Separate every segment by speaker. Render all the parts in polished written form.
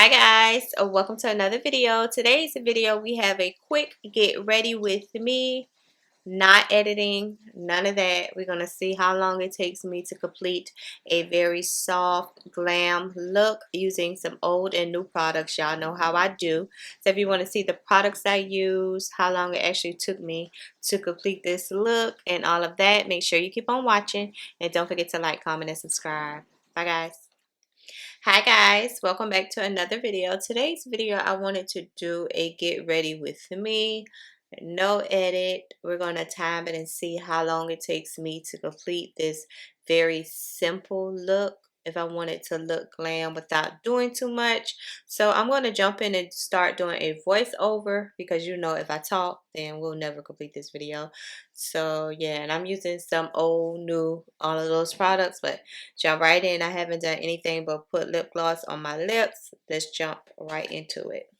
Speaker 1: Hi guys, welcome to another video. Today's video we have a quick get ready with me, not editing, none of that. We're going to see how long it takes me to complete a very soft glam look using some old and new products. Y'all know how I do. So if you want to see the products I use, how long it actually took me to complete this look and all of that, make sure you keep on watching and don't forget to like, comment, and subscribe. Bye guys. Hi guys, welcome back to another video. Today's video I wanted to do a get ready with me, no edit. We're going to time it and see how long it takes me to complete this very simple look if I wanted to look glam without doing too much. So I'm going to jump in and start doing a voiceover because you know if I talk then we'll never complete this video. So yeah, and I'm using some old, new, all of those products, but jump right in. I haven't done anything but put lip gloss on my lips. Let's jump right into it.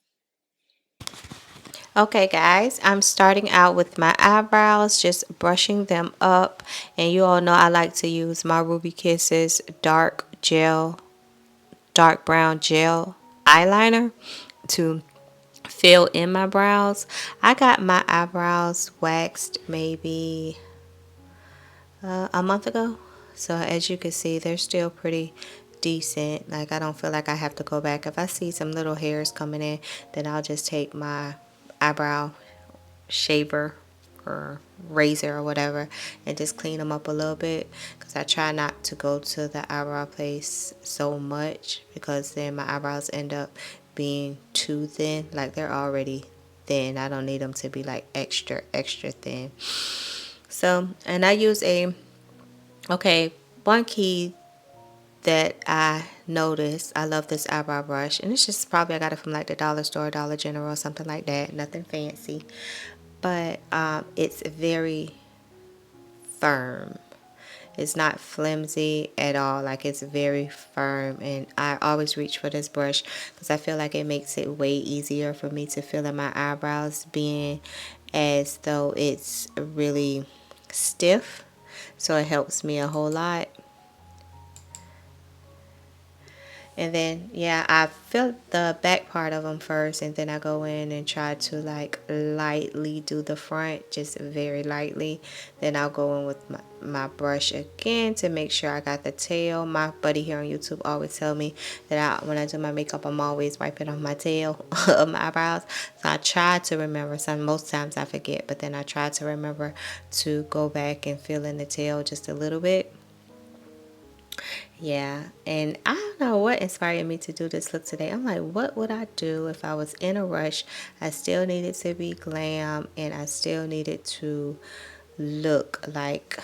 Speaker 1: Okay guys, I'm starting out with my eyebrows, just brushing them up. And you all know I like to use my Ruby Kisses dark brown gel eyeliner to fill in my brows. I got my eyebrows waxed maybe a month ago. So as you can see, they're still pretty decent. Like I don't feel like I have to go back. If I see some little hairs coming in, then I'll just take my eyebrow shaver or razor or whatever and just clean them up a little bit, because I try not to go to the eyebrow place so much because then my eyebrows end up being too thin. Like they're already thin. I don't need them to be like extra thin. So, and I use one key that I noticed, I love this eyebrow brush, and it's just probably I got it from like the dollar store, Dollar General, something like that. Nothing fancy, but it's very firm. It's not flimsy at all. Like it's very firm, and I always reach for this brush because I feel like it makes it way easier for me to fill in my eyebrows, being as though it's really stiff. So it helps me a whole lot. And then, yeah, I fill the back part of them first, and then I go in and try to like lightly do the front, just very lightly. Then I'll go in with my brush again to make sure I got the tail. My buddy here on YouTube always tell me that when I do my makeup, I'm always wiping off my tail of my eyebrows. So I try to remember. Most times I forget, but then I try to remember to go back and fill in the tail just a little bit. Yeah, and I don't know what inspired me to do this look today. I'm like, what would I do if I was in a rush? I still needed to be glam, and I still needed to look like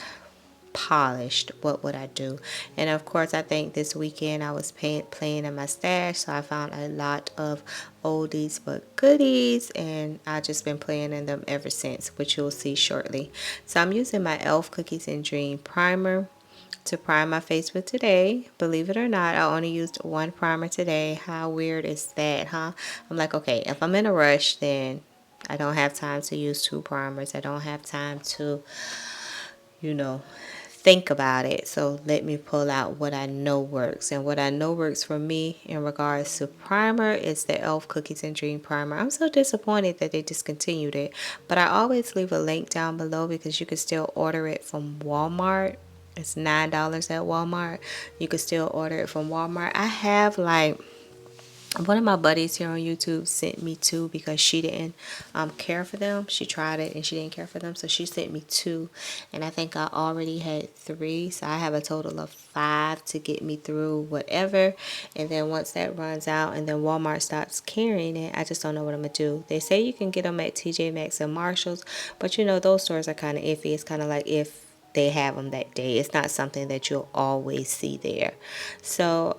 Speaker 1: polished. What would I do? And of course, I think this weekend I was playing in my stash, so I found a lot of oldies but goodies, and I've just been playing in them ever since, which you'll see shortly. So I'm using my e.l.f. Cookies and Dream primer to prime my face with today. Believe it or not, I only used one primer today. How weird is that, huh? I'm like, okay, if I'm in a rush, then I don't have time to use two primers. I don't have time to, think about it. So let me pull out what I know works. And what I know works for me in regards to primer is the e.l.f. Cookies and Dream primer. I'm so disappointed that they discontinued it, but I always leave a link down below because you can still order it from Walmart. It's $9 at Walmart. You can still order it from Walmart. I have like one of my buddies here on YouTube sent me two because she didn't care for them. She tried it and she didn't care for them, so she sent me two, and I think I already had three, so I have a total of 5 to get me through whatever. And then once that runs out and then Walmart stops carrying it, I just don't know what I'm gonna do. They say you can get them at TJ Maxx and Marshalls, but those stores are kind of iffy. It's kind of like if they have them that day. It's not something that you'll always see there. So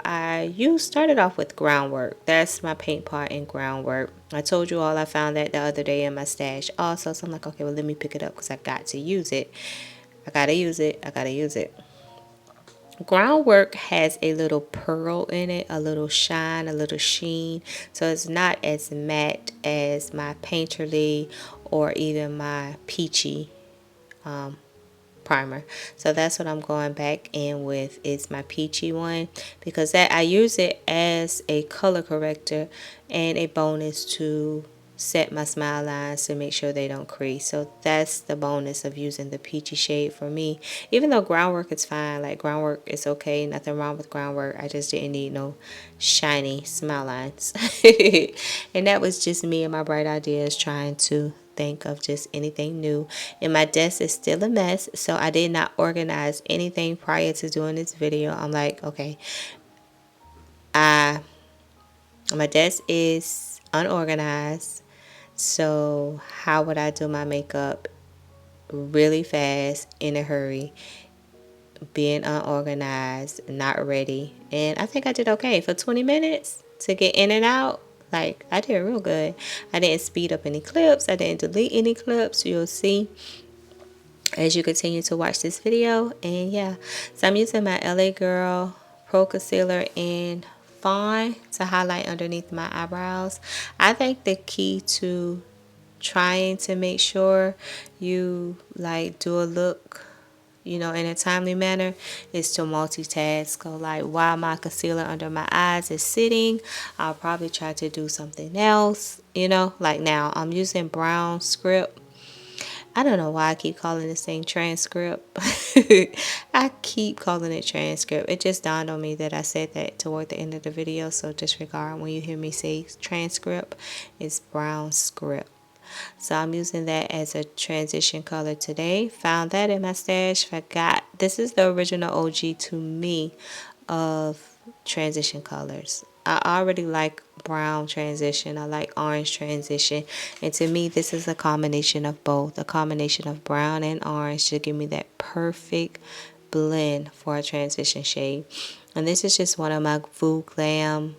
Speaker 1: you started off with Groundwork. That's my paint pot in Groundwork. I told you all I found that the other day in my stash also. So I'm like, okay, well, let me pick it up because I got to use it. I gotta use it. I gotta use it. Groundwork has a little pearl in it, a little shine, a little sheen. So it's not as matte as my Painterly or even my Peachy primer. So that's what I'm going back in with, is my peachy one, because that I use it as a color corrector and a bonus to set my smile lines to make sure they don't crease. So that's the bonus of using the peachy shade for me. Even though groundwork is fine, like groundwork is okay, nothing wrong with groundwork. I just didn't need no shiny smile lines. And that was just me and my bright ideas trying to think of just anything new. And my desk is still a mess, so I did not organize anything prior to doing this video. I'm like, okay, my desk is unorganized, so how would I do my makeup really fast, in a hurry, being unorganized, not ready? And I think I did okay for 20 minutes to get in and out. Like, I did real good. I didn't speed up any clips. I didn't delete any clips. You'll see as you continue to watch this video. And yeah, so I'm using my LA Girl Pro Concealer in Fawn to highlight underneath my eyebrows. I think the key to trying to make sure you like do a look, you know, in a timely manner, is to multitask. So like while my concealer under my eyes is sitting, I'll probably try to do something else, you know. Like now I'm using brown script. I don't know why I keep calling this thing transcript. I keep calling it transcript. It just dawned on me that I said that toward the end of the video, so disregard when you hear me say transcript. It's brown script. So I'm using that as a transition color today. Found that in my stash. Forgot. This is the original OG to me of transition colors. I already like brown transition. I like orange transition. And to me, this is a combination of both. A combination of brown and orange to give me that perfect blend for a transition shade. And this is just one of my Glam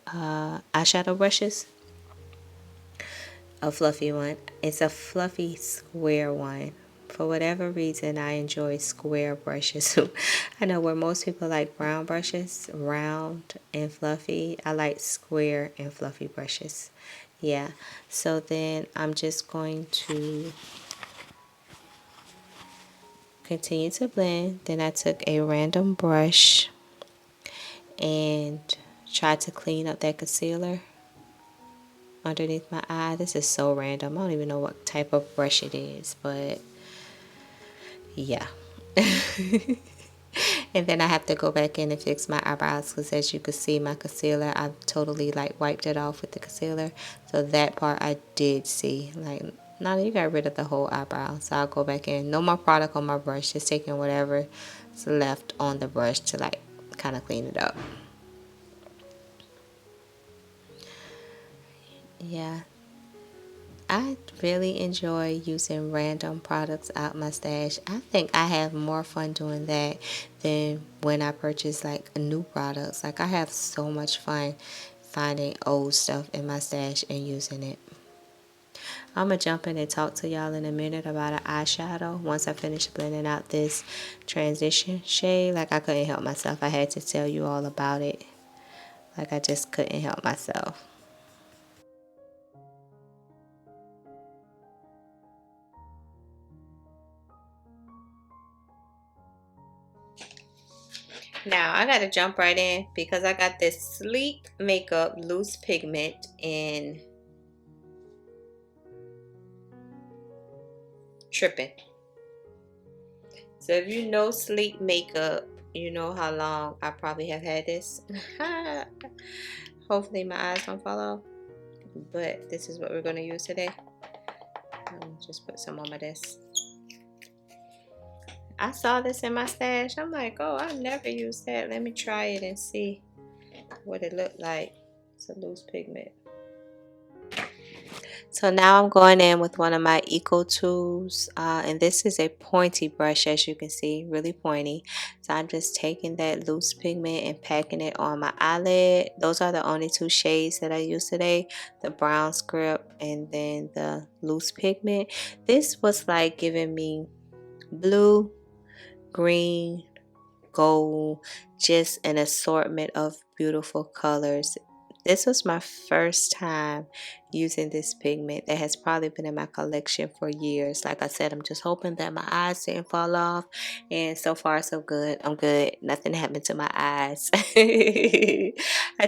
Speaker 1: eyeshadow brushes. A fluffy one. It's a fluffy square one. For whatever reason, I enjoy square brushes. I know where most people like brown brushes, round and fluffy. I like square and fluffy brushes. Yeah. So then I'm just going to continue to blend. Then I took a random brush and tried to clean up that concealer underneath my eye. This is so random. I don't even know what type of brush it is, but yeah. And then I have to go back in and fix my eyebrows, because as you can see, my concealer, I've totally like wiped it off with the concealer. So that part I did see. Like, no, you got rid of the whole eyebrow. So I'll go back in. No more product on my brush. Just taking whatever's left on the brush to like kind of clean it up. Yeah. I really enjoy using random products out my stash. I think I have more fun doing that than when I purchase like new products. Like, I have so much fun finding old stuff in my stash and using it. I'm going to jump in and talk to y'all in a minute about an eyeshadow once I finish blending out this transition shade. Like, I couldn't help myself. I had to tell you all about it. Like, I just couldn't help myself. Now, I got to jump right in because I got this Sleek Makeup Loose Pigment in Tripping. So if you know Sleek Makeup, you know how long I probably have had this. Hopefully my eyes don't fall off. But this is what we're going to use today. Just put some on my desk. I saw this in my stash. I'm like, oh, I've never used that. Let me try it and see what it looked like. It's a loose pigment. So now I'm going in with one of my Eco Tools, and this is a pointy brush, as you can see, really pointy. So I'm just taking that loose pigment and packing it on my eyelid. Those are the only two shades that I use today, the brown script and then the loose pigment. This was like giving me blue, green, gold, just an assortment of beautiful colors. This was my first time using this pigment that has probably been in my collection for years. Like I said, I'm just hoping that my eyes didn't fall off, and so far so good. I'm good. Nothing happened to my eyes. I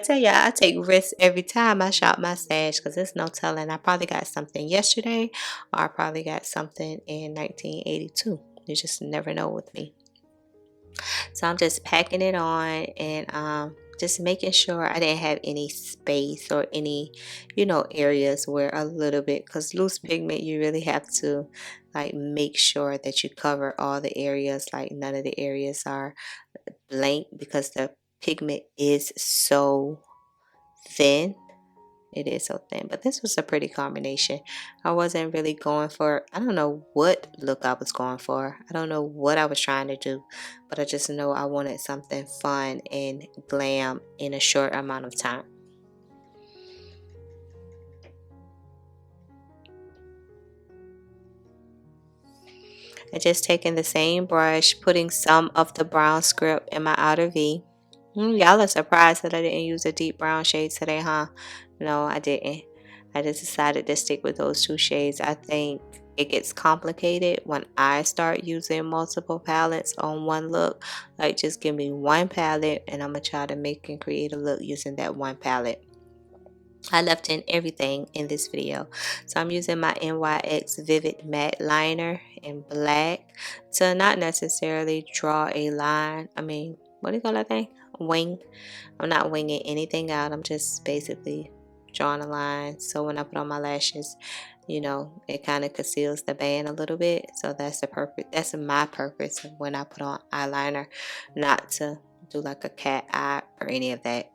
Speaker 1: tell you, I take risks every time I shop my stash because there's no telling. I probably got something yesterday, or I probably got something in 1982. You just never know with me. So I'm just packing it on, and just making sure I didn't have any space or any, areas where a little bit, because loose pigment, you really have to like make sure that you cover all the areas, like none of the areas are blank, because the pigment is so thin. It is so thin, but this was a pretty combination. I wasn't really going for, I don't know what look I was going for. I don't know what I was trying to do, but I just know I wanted something fun and glam in a short amount of time. I just taking the same brush, putting some of the brown script in my outer V. Y'all are surprised that I didn't use a deep brown shade today, huh? No, I didn't. I just decided to stick with those two shades. I think it gets complicated when I start using multiple palettes on one look. Like, just give me one palette and I'm going to try to make and create a look using that one palette. I left in everything in this video. So I'm using my NYX Vivid Matte Liner in black to not necessarily draw a line. I mean, what do you call that thing? Wing. I'm not winging anything out. I'm just basically drawing a line. So when I put on my lashes, it kind of conceals the band a little bit. So that's the purpose. That's my purpose when I put on eyeliner, not to do like a cat eye or any of that.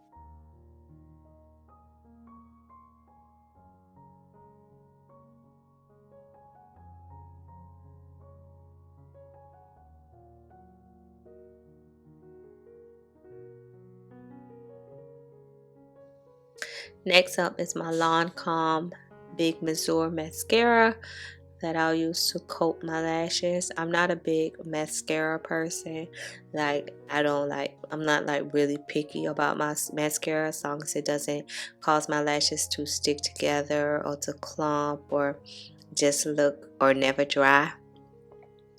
Speaker 1: Next up is my Lancome Big Mature Mascara that I'll use to coat my lashes. I'm not a big mascara person. Like, I'm not like really picky about my mascara, as long as it doesn't cause my lashes to stick together or to clump or just look or never dry.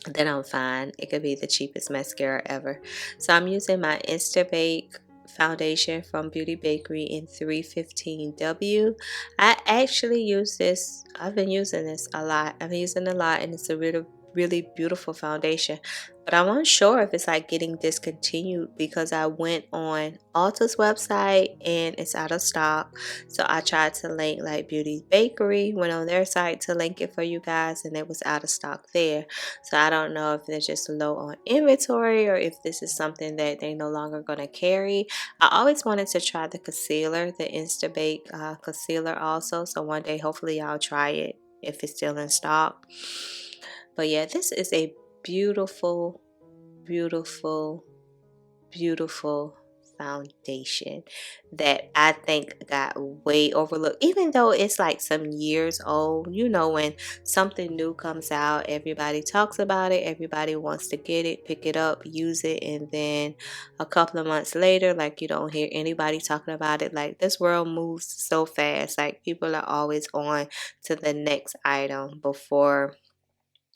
Speaker 1: Then I'm fine. It could be the cheapest mascara ever. So I'm using my Insta Bake foundation from Beauty Bakerie in 315W. I actually use this. I've been using this a lot. I've been using it a lot, and it's a really beautiful foundation. But I'm unsure if it's like getting discontinued because I went on Ulta's website and it's out of stock. So I tried to link like Beauty Bakerie, went on their site to link it for you guys, and it was out of stock there. So I don't know if they're just low on inventory or if this is something that they no longer going to carry. I always wanted to try the concealer, the Insta Bake concealer also. So one day, hopefully I'll try it if it's still in stock. But yeah, this is a beautiful, beautiful, beautiful foundation that I think got way overlooked, even though it's like some years old. When something new comes out, everybody talks about it, everybody wants to get it, pick it up, use it, and then a couple of months later, like, you don't hear anybody talking about it. Like, this world moves so fast. Like, people are always on to the next item before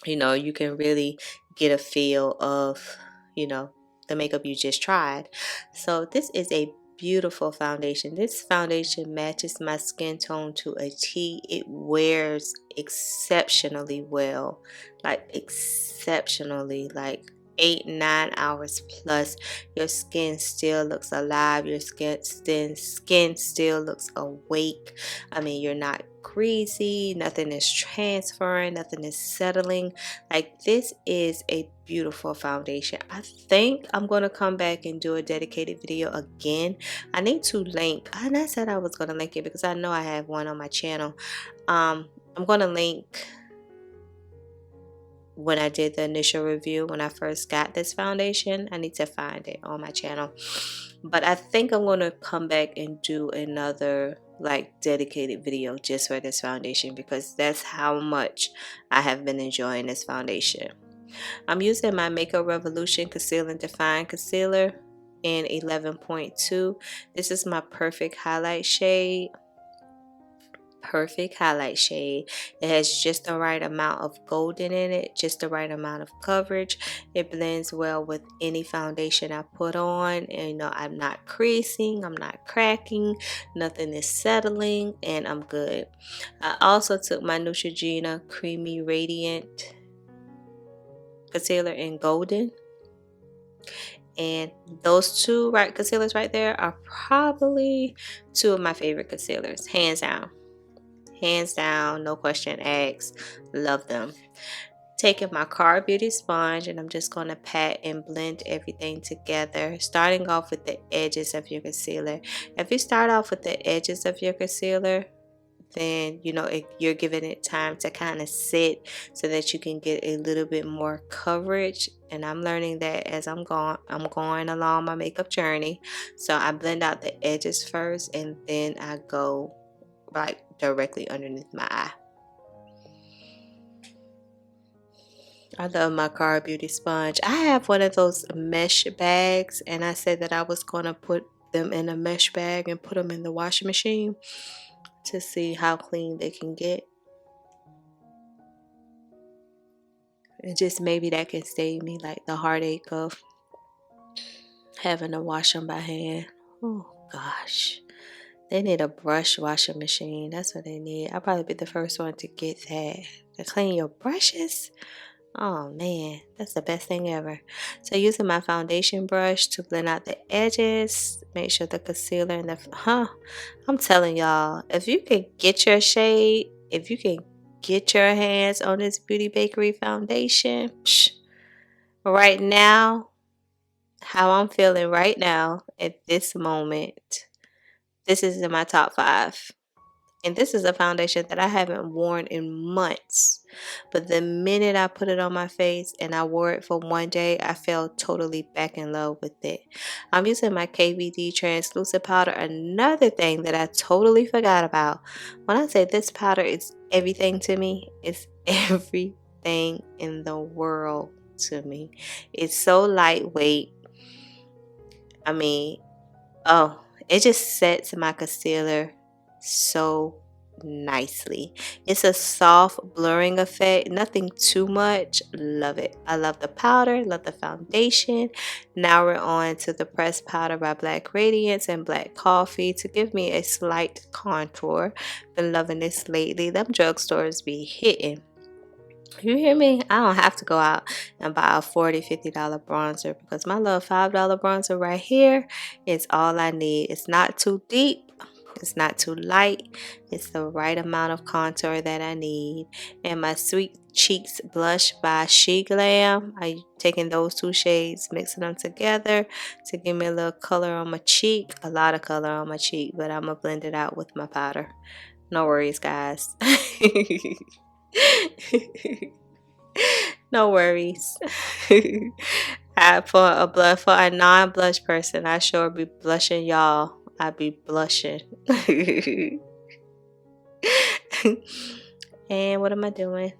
Speaker 1: you can really get a feel of the makeup you just tried. So this is a beautiful foundation. This foundation matches my skin tone to a T. It wears exceptionally well, like exceptionally, like 8-9 hours plus. Your skin still looks alive. Your skin still looks awake. I mean, you're not greasy, nothing is transferring, nothing is settling. Like, this is a beautiful foundation. I think I'm going to come back and do a dedicated video again. I need to link, and I said I was going to link it because I know I have one on my channel. I'm going to link when I did the initial review when I first got this foundation. I need to find it on my channel, but I think I'm going to come back and do another like dedicated video just for this foundation because that's how much I have been enjoying this foundation. I'm using my Makeup Revolution Conceal and Define Concealer. in 11.2. This is my perfect highlight shade. Perfect highlight shade. It has just the right amount of golden in it, just the right amount of coverage. It blends well with any foundation I put on, and you know, I'm not creasing, I'm not cracking, nothing is settling, and I'm good. I also took my Neutrogena Creamy Radiant concealer in golden, and those two concealers right there are probably two of my favorite concealers, hands down. Hands down, no question asked. Love them. Taking my Car Beauty sponge, and I'm just going to pat and blend everything together, starting off with the edges of your concealer. If you start off with the edges of your concealer, then you know you're giving it time to kind of sit so that you can get a little bit more coverage. And I'm learning that as I'm going along my makeup journey. So I blend out the edges first, and then I go like directly underneath my eye. I love my Car Beauty sponge. I have one of those mesh bags, and I said that I was going to put them in a mesh bag and put them in the washing machine to see how clean they can get. And just maybe that can save me like the heartache of having to wash them by hand. Oh gosh. They need a brush washing machine. That's what they need. I'll probably be the first one to get that. To clean your brushes. Oh man, that's the best thing ever. So using my foundation brush to blend out the edges. Make sure the concealer and I'm telling y'all, if you can get your shade, if you can get your hands on this Beauty Bakerie foundation, right now, how I'm feeling right now at this moment, this is in my top 5. And this is a foundation that I haven't worn in months. But the minute I put it on my face and I wore it for one day, I fell totally back in love with it. I'm using my KVD translucent powder. Another thing that I totally forgot about. When I say this powder is everything to me, it's everything in the world to me. It's so lightweight. I mean, oh, it just sets my concealer so nicely. It's a soft blurring effect, nothing too much. Love it. I love the powder, love the foundation. Now we're on to the pressed powder by Black Radiance and Black Coffee to give me a slight contour. Been loving this lately. Them drugstores be hitting. You hear me? I don't have to go out and buy a $40, $50 bronzer because my little $5 bronzer right here is all I need. It's not too deep. It's not too light. It's the right amount of contour that I need. And my Sweet Cheeks blush by Glam. I'm taking those two shades, mixing them together to give me a little color on my cheek. A lot of color on my cheek, but I'm going to blend it out with my powder. No worries, guys. No worries. For a non-blush person, I sure be blushing, y'all. I be blushing. And what am I doing?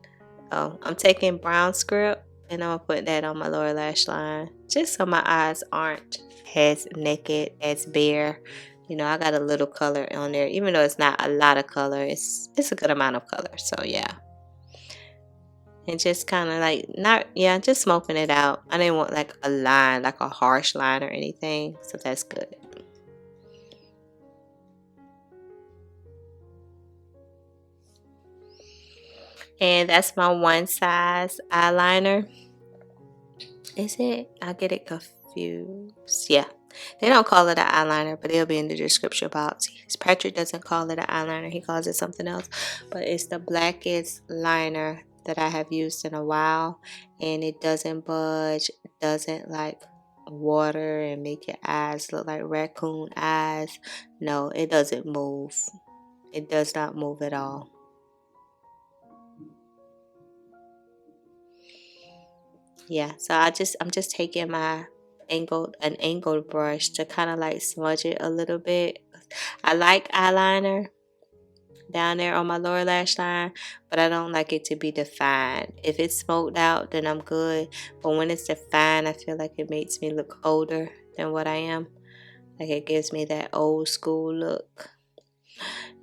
Speaker 1: Oh, I'm taking brown script and I'm gonna put that on my lower lash line just so my eyes aren't as naked, as bare. You know, I got a little color on there, even though it's not a lot of color. It's a good amount of color. So yeah. And just kind of like just smoking it out. I didn't want like a line, like a harsh line or anything, so that's good. And that's my one size eyeliner. Is it? I get it confused. Yeah, they don't call it an eyeliner, but it'll be in the description box. Patrick doesn't call it an eyeliner, he calls it something else, but it's the blackest liner that I have used in a while, and it doesn't budge, doesn't like water and make your eyes look like raccoon eyes. No, it doesn't move. It does not move at all. Yeah, so I'm just taking my angled brush to kind of like smudge it a little bit. I like eyeliner down there on my lower lash line, but I don't like it to be defined. If it's smoked out, then I'm good, but when it's defined, I feel like it makes me look older, than what I am. Like, it gives me that old school look.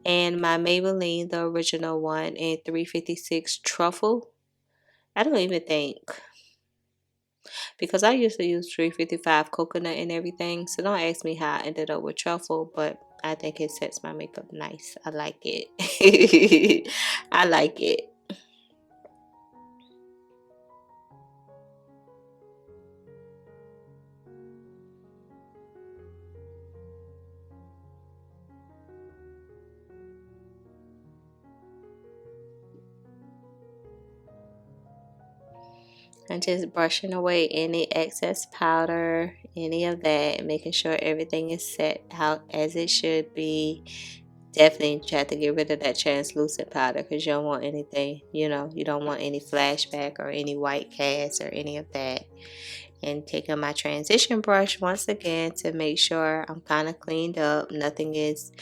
Speaker 1: And my Maybelline, the original one in 356 Truffle. I don't even think, because I used to use 355 coconut and everything. So don't ask me how I ended up with truffle, but I think it sets my makeup nice. I like it. I like it. And just brushing away any excess powder, any of that, making sure everything is set out as it should be. Definitely try to get rid of that translucent powder, because you don't want anything, you know, you don't want any flashback or any white cast or any of that. And taking my transition brush once again to make sure I'm kind of cleaned up, nothing is,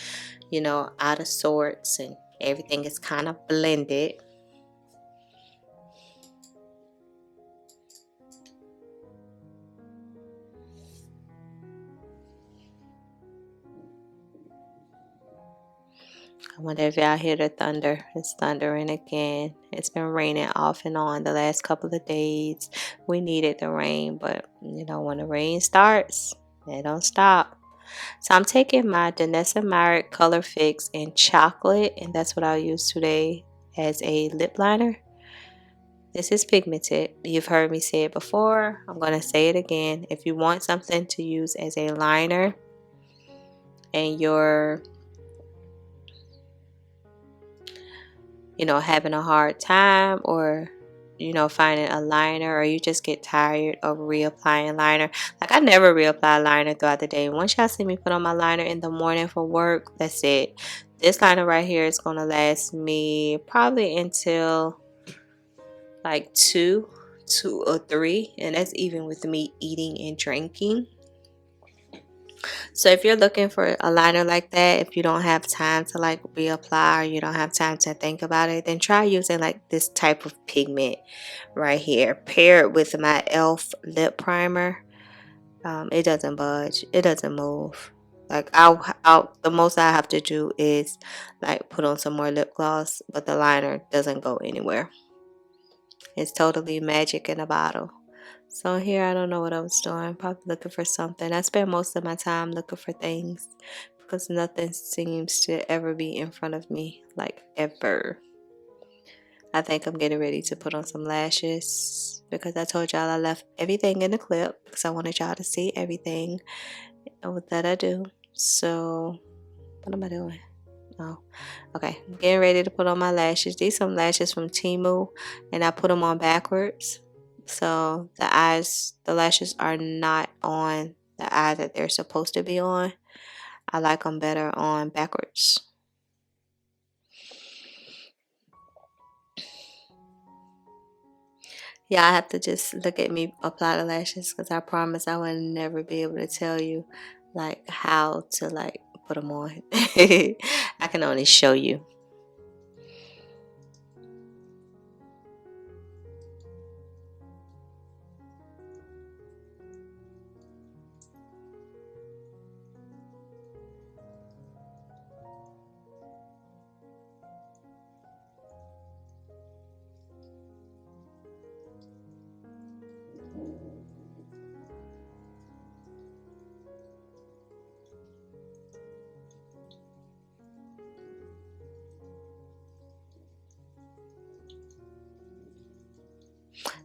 Speaker 1: you know, out of sorts, and everything is kind of blended. I wonder if y'all hear the thunder. It's thundering again. It's been raining off and on the last couple of days. We needed the rain, but you know, when the rain starts, it don't stop. So I'm taking my Danessa Myrick Color Fix in chocolate, and that's what I'll use today as a lip liner. This is pigmented. You've heard me say it before. I'm going to say it again. If you want something to use as a liner and you're, you know, having a hard time, or you know, finding a liner, or you just get tired of reapplying liner. Like, I never reapply liner throughout the day. Once y'all see me put on my liner in the morning for work, that's it. This liner right here is going to last me probably until like 2 or 3, and that's even with me eating and drinking. So if you're looking for a liner like that, if you don't have time to like reapply, or you don't have time to think about it, then try using like this type of pigment right here, paired with my e.l.f. lip primer. It doesn't budge, it doesn't move. Like, the most I have to do is like put on some more lip gloss, but the liner doesn't go anywhere. It's totally magic in a bottle. So here, I don't know what I was doing. Probably looking for something. I spend most of my time looking for things, because nothing seems to ever be in front of me, like ever. I think I'm getting ready to put on some lashes, because I told y'all I left everything in the clip because I wanted y'all to see everything. And with that I do. So what am I doing? Oh, okay. I'm getting ready to put on my lashes. These are some lashes from Temu, and I put them on backwards. So the lashes are not on the eye that they're supposed to be on. I like them better on backwards. Yeah, I have to just look at me apply the lashes, because I promise I will never be able to tell you like how to like put them on. I can only show you.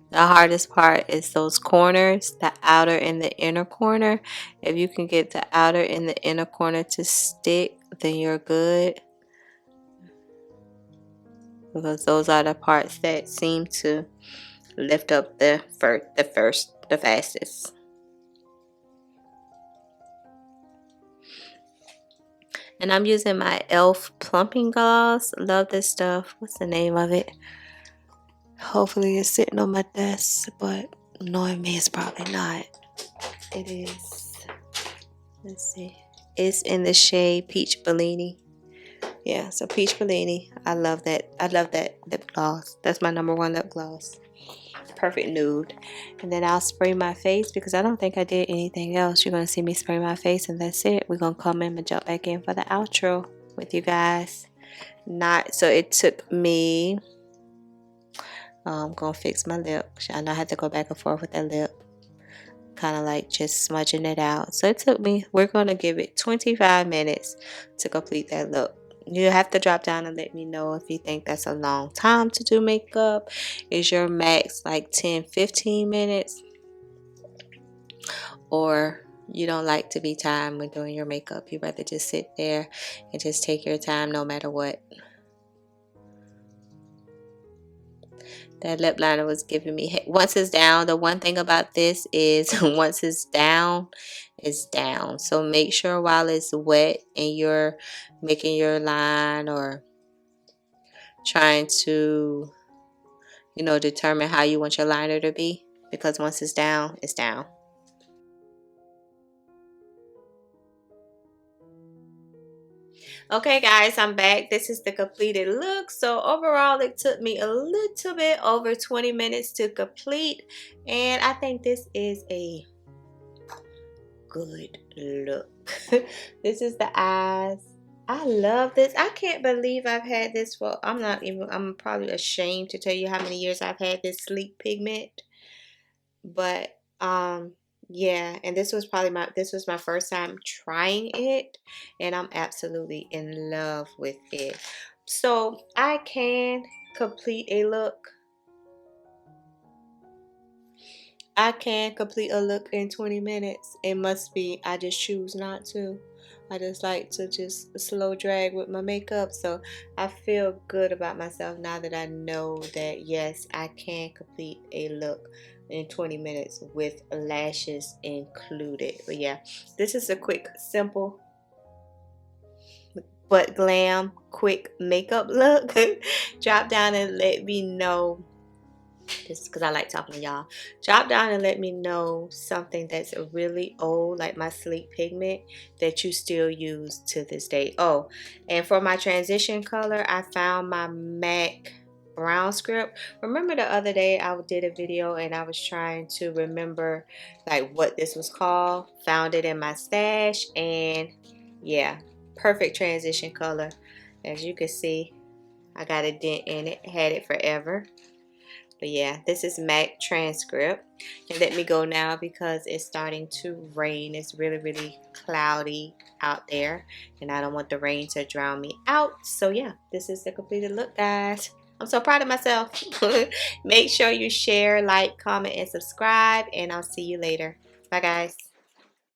Speaker 1: The hardest part is those corners, the outer and the inner corner. If you can get the outer and the inner corner to stick, then you're good, because those are the parts that seem to lift up the fastest. And I'm using my e.l.f. plumping gloss. Love this stuff. What's the name of it? Hopefully it's sitting on my desk, but knowing me, it's probably not. It is. Let's see. It's in the shade Peach Bellini. Yeah, so Peach Bellini. I love that. I love that lip gloss. That's my #1 lip gloss. perfect nude. And then I'll spray my face because I don't think I did anything else. You're going to see me spray my face and that's it. We're going to come in and jump back in for the outro with you guys. So it took me, I'm going to fix my lip. I know I had to go back and forth with that lip. Kind of like just smudging it out. So it took me, we're going to give it 25 minutes to complete that look. You have to drop down and let me know if you think that's a long time to do makeup. Is your max like 10-15 minutes? Or you don't like to be timed when doing your makeup? You rather just sit there and just take your time no matter what? That lip liner was giving me, once it's down, the one thing about this is once it's down, it's down. So make sure while it's wet and you're making your line or trying to, you know, determine how you want your liner to be, because once it's down, it's down. Okay guys, I'm back. This is the completed look. So overall it took me a little bit over 20 minutes to complete, and I think this is a good look. This is the eyes. I love this. I can't believe I've had this for, I'm probably ashamed to tell you how many years I've had this sleek pigment. But yeah, and this was my first time trying it, and I'm absolutely in love with it. So I can complete a look. I can complete a look in 20 minutes. It must be I just choose not to. I just like to just slow drag with my makeup. So I feel good about myself now that I know that yes, I can complete a look in 20 minutes with lashes included. But yeah, this is a quick, simple, but glam, quick makeup look. Drop down and let me know. Just because I like talking to y'all. Drop down and let me know something that's really old, like my sleek pigment, that you still use to this day. Oh, and for my transition color, I found my MAC brown script. Remember the other day I did a video and I was trying to remember like what this was called. Found it in my stash, and yeah, perfect transition color. As you can see, I got a dent in it. Had it forever. But yeah, this is MAC transcript. And let me go now because it's starting to rain. It's really, really cloudy out there, and I don't want the rain to drown me out. So yeah, this is the completed look, guys. I'm so proud of myself. Make sure you share, like, comment, and subscribe, and I'll see you later. Bye, guys.